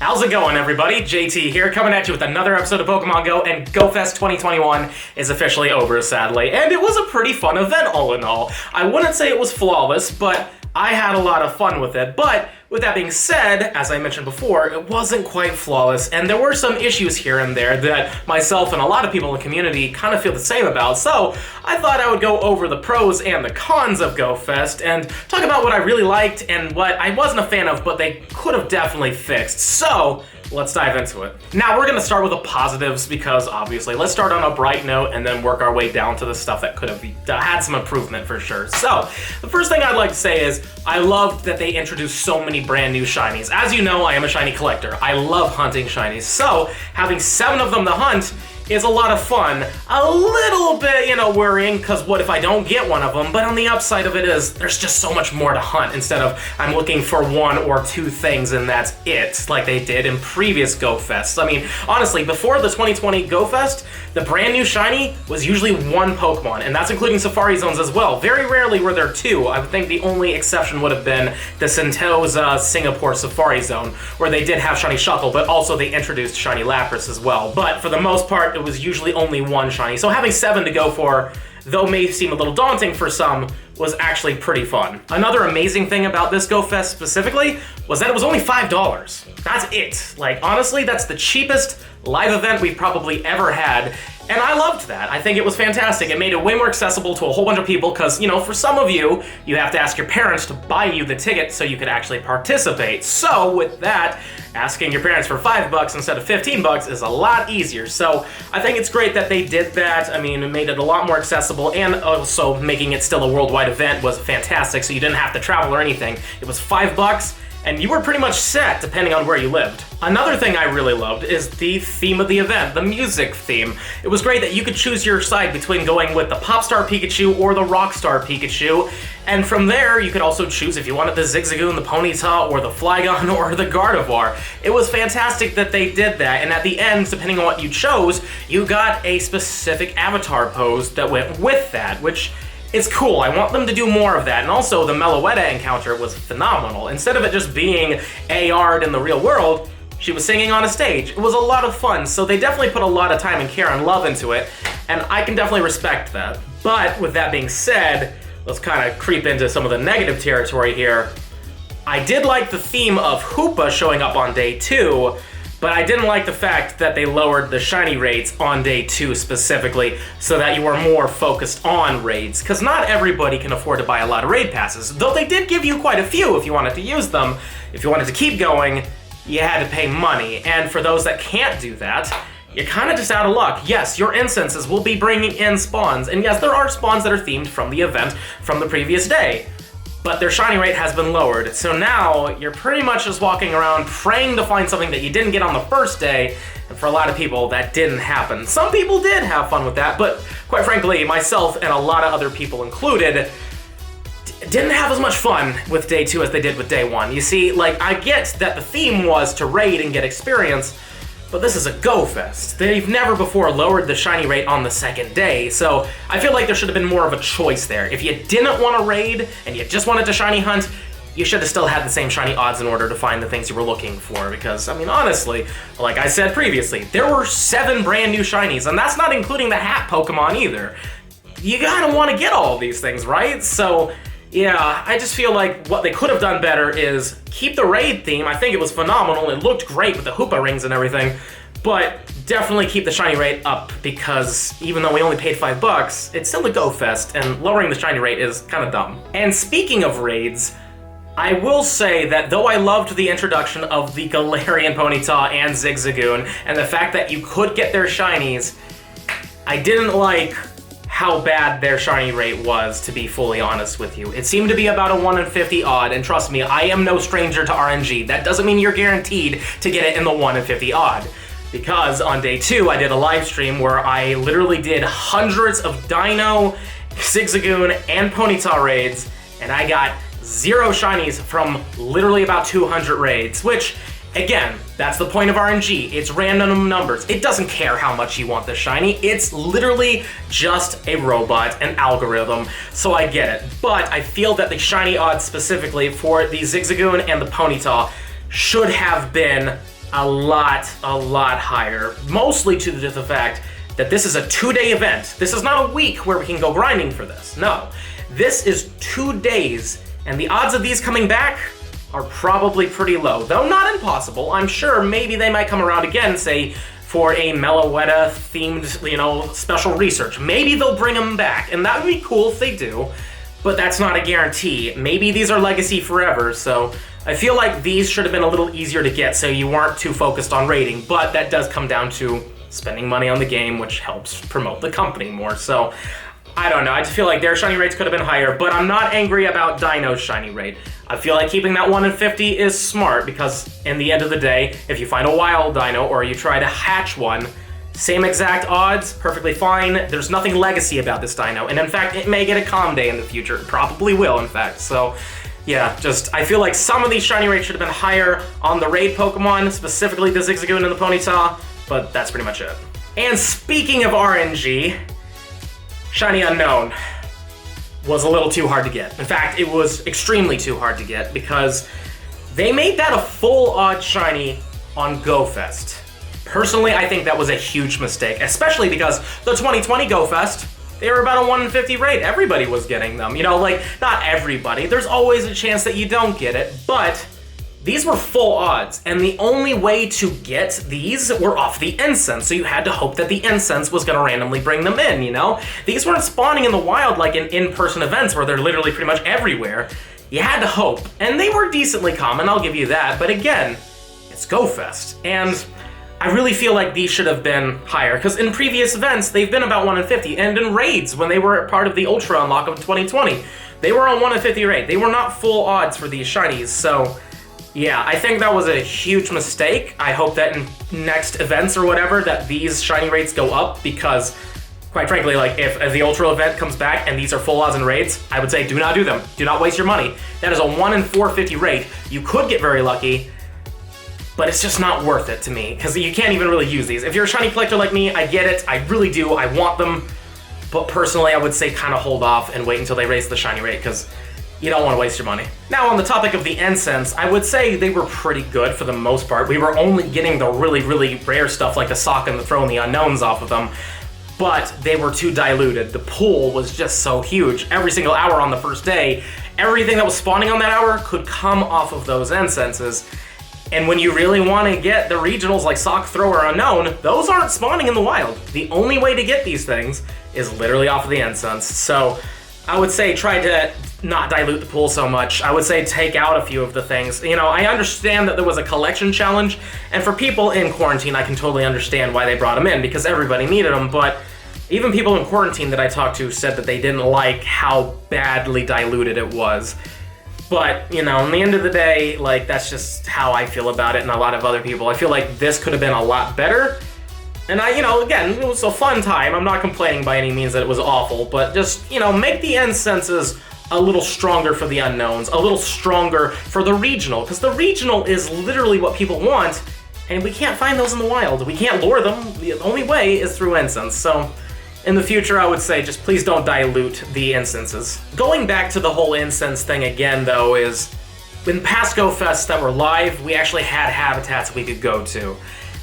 How's it going, everybody? JT here, coming at you with another episode of Pokemon Go, and GoFest 2021 is officially over, sadly. And it was a pretty fun event, all in all. I wouldn't say it was flawless, but I had a lot of fun with it. But with that being said, as I mentioned before, it wasn't quite flawless, and there were some issues here and there that myself and a lot of people in the community kind of feel the same about. So I thought I would go over the pros and the cons of GoFest and talk about what I really liked and what I wasn't a fan of, but they could have definitely fixed. So let's dive into it. Now we're going to start with the positives because obviously let's start on a bright note and then work our way down to the stuff that could have had some improvement for sure. So the first thing I'd like to say is I loved that they introduced so many brand new shinies. As you know, I am a shiny collector. I love hunting shinies. So having 7 of them to hunt is a lot of fun. A little bit, worrying, because what if I don't get one of them? But on the upside of it is, there's just so much more to hunt instead of I'm looking for 1 or 2 things and that's it, like they did in previous GoFests. I mean, honestly, before the 2020 GoFest, the brand new shiny was usually 1 Pokemon, and that's including Safari Zones as well. Very rarely were there 2. I would think the only exception would have been the Sentosa Singapore Safari Zone, where they did have shiny Shuckle, but also they introduced shiny Lapras as well. But for the most part, it was usually only 1 shiny. So having 7 to go for, though may seem a little daunting for some, was actually pretty fun. Another amazing thing about this GoFest specifically was that it was only $5. That's it. Like, honestly, that's the cheapest live event we've probably ever had, and I loved that. I think it was fantastic. It made it way more accessible to a whole bunch of people because, for some of you, you have to ask your parents to buy you the ticket so you could actually participate. So with that, asking your parents for $5 instead of $15 is a lot easier. So I think it's great that they did that. I mean, it made it a lot more accessible, and also making it still a worldwide event was fantastic, so you didn't have to travel or anything. It was $5, and you were pretty much set depending on where you lived. Another thing I really loved is the theme of the event, the music theme. It was great that you could choose your side between going with the Popstar Pikachu or the Rockstar Pikachu, and from there you could also choose if you wanted the Zigzagoon, the Ponyta, or the Flygon, or the Gardevoir. It was fantastic that they did that, and at the end, depending on what you chose, you got a specific avatar pose that went with that, which it's cool. I want them to do more of that. And also, the Meloetta encounter was phenomenal. Instead of it just being AR'd in the real world, she was singing on a stage. It was a lot of fun, so they definitely put a lot of time and care and love into it, and I can definitely respect that. But with that being said, let's kind of creep into some of the negative territory here. I did like the theme of Hoopa showing up on day 2, but I didn't like the fact that they lowered the shiny rates on day 2 specifically so that you were more focused on raids, because not everybody can afford to buy a lot of raid passes, though they did give you quite a few if you wanted to use them. If you wanted to keep going, you had to pay money, and for those that can't do that, you're kind of just out of luck. Yes, your incenses will be bringing in spawns, and yes, there are spawns that are themed from the event from the previous day, but their shiny rate has been lowered. So now you're pretty much just walking around praying to find something that you didn't get on the first day, and for a lot of people, that didn't happen. Some people did have fun with that, but quite frankly, myself and a lot of other people included, didn't have as much fun with day 2 as they did with day 1. You see, like, I get that the theme was to raid and get experience, but this is a GoFest. They've never before lowered the shiny rate on the second day, so I feel like there should have been more of a choice there. If you didn't want to raid and you just wanted to shiny hunt, you should have still had the same shiny odds in order to find the things you were looking for, because, I mean, honestly, like I said previously, there were 7 brand new shinies, and that's not including the hat Pokemon either. You gotta want to get all of these things, right? So yeah, I just feel like what they could have done better is keep the raid theme. I think it was phenomenal. It looked great with the Hoopa rings and everything, but definitely keep the shiny rate up, because even though we only paid $5, it's still a GoFest, and lowering the shiny rate is kind of dumb. And speaking of raids, I will say that though I loved the introduction of the Galarian Ponyta and Zigzagoon, and the fact that you could get their shinies, I didn't like how bad their shiny rate was, to be fully honest with you. It seemed to be about a 1 in 50 odd, and trust me, I am no stranger to RNG. That doesn't mean you're guaranteed to get it in the 1 in 50 odd. Because on day 2, I did a live stream where I literally did hundreds of Dino, Zigzagoon, and Ponyta raids, and I got 0 shinies from literally about 200 raids, which, again, that's the point of RNG. It's random numbers. It doesn't care how much you want the shiny. It's literally just a robot, an algorithm, so I get it. But I feel that the shiny odds specifically for the Zigzagoon and the Ponyta should have been a lot higher, mostly to the fact that this is a 2-day event. This is not a week where we can go grinding for this. No, this is 2 days, and the odds of these coming back are probably pretty low, though not impossible. I'm sure maybe they might come around again, say, for a Meloetta themed, special research. Maybe they'll bring them back, and that would be cool if they do, but that's not a guarantee. Maybe these are legacy forever, so I feel like these should have been a little easier to get so you weren't too focused on rating, but that does come down to spending money on the game, which helps promote the company more. So I don't know, I just feel like their shiny rates could have been higher, but I'm not angry about Dino's shiny rate. I feel like keeping that 1 in 50 is smart because in the end of the day, if you find a wild dino or you try to hatch one, same exact odds, perfectly fine. There's nothing legacy about this dino, and in fact, it may get a calm day in the future. It probably will, in fact. So yeah, I feel like some of these shiny rates should have been higher on the raid Pokemon, specifically the Zigzagoon and the Ponyta, but that's pretty much it. And speaking of RNG, Shiny Unknown was a little too hard to get. In fact, it was extremely too hard to get because they made that a full odd shiny on GoFest. Personally, I think that was a huge mistake, especially because the 2020 GoFest, they were about a 1 in 50 rate. Everybody was getting them. Not everybody. There's always a chance that you don't get it, but these were full odds, and the only way to get these were off the Incense, so you had to hope that the Incense was going to randomly bring them in, These weren't spawning in the wild like in in-person events where they're literally pretty much everywhere. You had to hope, and they were decently common, I'll give you that, but again, it's GoFest, and I really feel like these should have been higher, because in previous events, they've been about 1 in 50, and in raids, when they were part of the Ultra Unlock of 2020, they were on 1 in 50 rate. They were not full odds for these shinies, so yeah, I think that was a huge mistake. I hope that in next events or whatever, that these shiny rates go up, because quite frankly, if the Ultra event comes back and these are full odds and raids, I would say do not do them. Do not waste your money. That is a 1 in 450 rate. You could get very lucky, but it's just not worth it to me, because you can't even really use these. If you're a shiny collector like me, I get it, I really do, I want them, but personally I would say kind of hold off and wait until they raise the shiny rate, because you don't want to waste your money. Now, on the topic of the Incense, I would say they were pretty good for the most part. We were only getting the really rare stuff like the Sock and the Throw and the Unknowns off of them, but they were too diluted. The pool was just so huge. Every single hour on the first day, everything that was spawning on that hour could come off of those Incenses. And when you really want to get the regionals like Sock, Throw, or Unknown, those aren't spawning in the wild. The only way to get these things is literally off of the Incense. So I would say try to not dilute the pool so much. I would say take out a few of the things. I understand that there was a collection challenge, and for people in quarantine, I can totally understand why they brought them in, because everybody needed them, but even people in quarantine that I talked to said that they didn't like how badly diluted it was. But, in the end of the day, that's just how I feel about it, and a lot of other people. I feel like this could have been a lot better. And again, it was a fun time. I'm not complaining by any means that it was awful, but just, make the Incenses a little stronger for the Unknowns, a little stronger for the regional, because the regional is literally what people want, and we can't find those in the wild. We can't lure them. The only way is through Incense. So in the future, I would say just please don't dilute the Incenses. Going back to the whole Incense thing again, though, is in past GoFests that were live, we actually had habitats we could go to.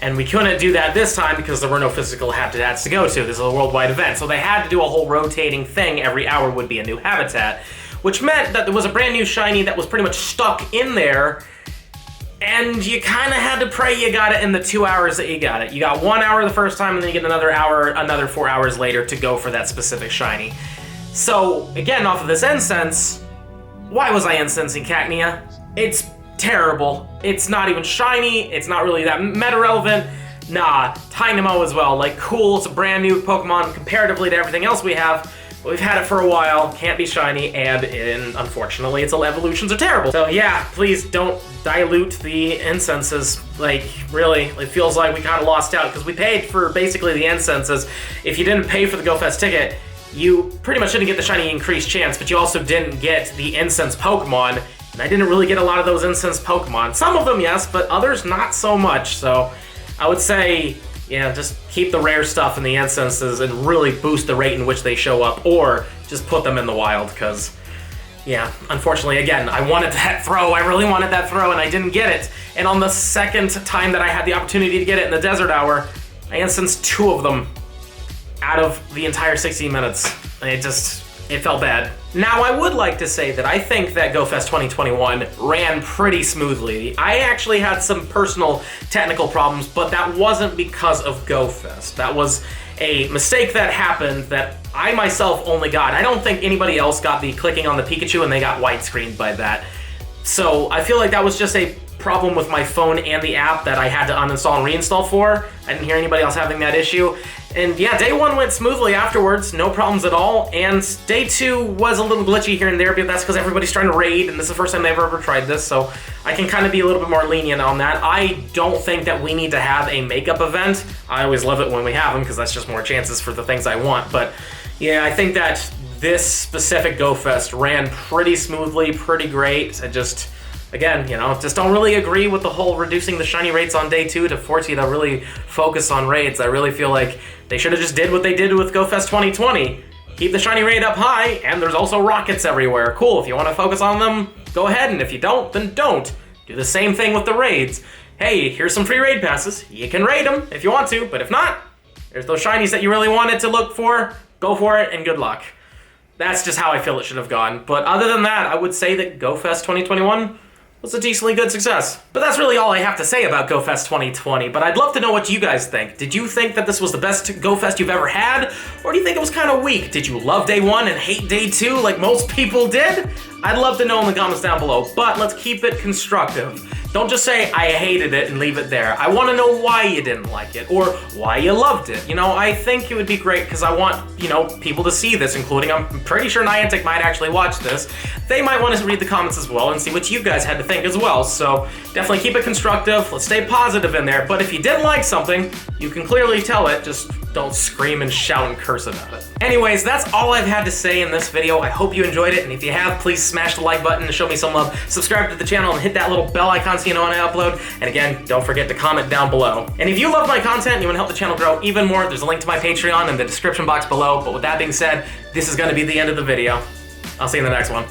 And we couldn't do that this time because there were no physical habitats to go to. This is a worldwide event, so they had to do a whole rotating thing. Every hour would be a new habitat, which meant that there was a brand new shiny that was pretty much stuck in there, and you kind of had to pray you got it in the 2 hours that you got it. You got 1 hour the first time, and then you get another hour, another 4 hours later to go for that specific shiny. So, again, off of this Incense, why was I incensing Cacnea? It's terrible. It's not even shiny. It's not really that meta relevant. Nah, Dynamo as well. Cool, it's a brand new Pokemon comparatively to everything else we have. But we've had it for a while, can't be shiny, and unfortunately, its evolutions are terrible. So yeah, please don't dilute the Incenses. Really, it feels like we kind of lost out because we paid for basically the Incenses. If you didn't pay for the GoFest ticket, you pretty much didn't get the shiny increased chance, but you also didn't get the Incense Pokemon. And I didn't really get a lot of those Incense Pokemon. Some of them, yes, but others not so much. So I would say, yeah, just keep the rare stuff in the Incenses and really boost the rate in which they show up, or just put them in the wild, because Yeah, unfortunately, again, I wanted that throw. I really wanted that throw, and I didn't get it. And on the second time that I had the opportunity to get it in the Desert Hour, I instanced 2 of them out of the entire 60 minutes. It felt bad. Now, I would like to say that I think that GoFest 2021 ran pretty smoothly. I actually had some personal technical problems, but that wasn't because of GoFest. That was a mistake that happened that I myself only got. I don't think anybody else got the clicking on the Pikachu and they got widescreened by that. So I feel like that was just a problem with my phone and the app that I had to uninstall and reinstall for. I didn't hear anybody else having that issue. And yeah, day 1 went smoothly afterwards, no problems at all. And day 2 was a little glitchy here and there, but that's because everybody's trying to raid, and this is the first time they've ever tried this, so I can kind of be a little bit more lenient on that. I don't think that we need to have a makeup event. I always love it when we have them, because that's just more chances for the things I want. But yeah, I think that this specific GoFest ran pretty smoothly, pretty great. Again, just don't really agree with the whole reducing the shiny rates on day 2 to force you to really focus on raids. I really feel like they should have just did what they did with GoFest 2020. Keep the shiny rate up high, and there's also rockets everywhere. Cool, if you want to focus on them, go ahead, and if you don't, then don't. Do the same thing with the raids. Hey, here's some free raid passes. You can raid them if you want to, but if not, there's those shinies that you really wanted to look for. Go for it, and good luck. That's just how I feel it should have gone. But other than that, I would say that GoFest 2021 was a decently good success. But that's really all I have to say about GoFest 2020, but I'd love to know what you guys think. Did you think that this was the best GoFest you've ever had? Or do you think it was kind of weak? Did you love day 1 and hate day 2 like most people did? I'd love to know in the comments down below, but let's keep it constructive. Don't just say, I hated it and leave it there. I want to know why you didn't like it, or why you loved it. I think it would be great, because I want, people to see this, including, I'm pretty sure Niantic might actually watch this. They might want to read the comments as well and see what you guys had to think as well, so definitely keep it constructive, let's stay positive in there, but if you didn't like something, you can clearly tell it, just don't scream and shout and curse about it. Anyways, that's all I've had to say in this video. I hope you enjoyed it, and if you have, please smash the like button to show me some love, subscribe to the channel, and hit that little bell icon so you know when I upload, and again, don't forget to comment down below. And if you love my content and you want to help the channel grow even more, there's a link to my Patreon in the description box below, but with that being said, this is going to be the end of the video. I'll see you in the next one.